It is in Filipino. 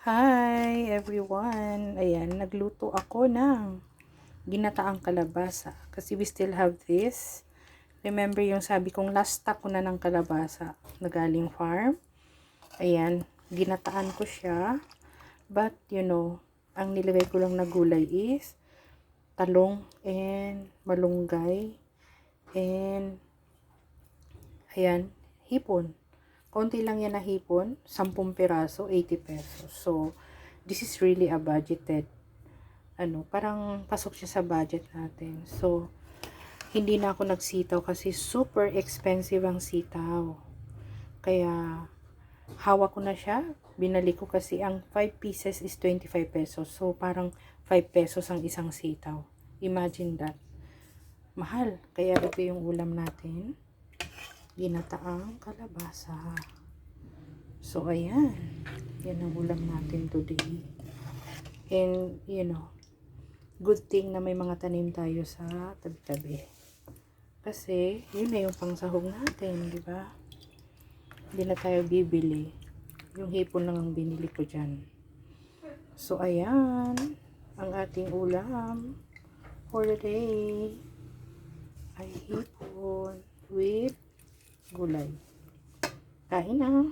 Hi everyone! Ayan, nagluto ako ng ginataang kalabasa. Kasi we still have this. Remember yung sabi kong last stock ko na ng kalabasa na galing farm. Ayan, ginataan ko siya. But, ang nilagay ko lang na gulay is talong and malunggay. And, ayan, hipon. Konti lang yan na hipon, 10 piraso, 80 pesos. So, this is really a budgeted, parang pasok siya sa budget natin. So, hindi na ako nagsitaw kasi super expensive ang sitaw. Kaya, hawak ko na siya. Binalik ko kasi ang 5 pieces is 25 pesos. So, parang 5 pesos ang isang sitaw. Imagine that. Mahal. Kaya ito yung ulam natin. Ginataang kalabasa. So, ayan. Yan ang ulam natin today. And, good thing na may mga tanim tayo sa tabi-tabi. Kasi, yun na yung pangsahog natin, di ba? Hindi na tayo bibili. Yung hipon lang ang binili ko dyan. So, ayan. Ang ating ulam for the day ay hipon with gulay. Kain na!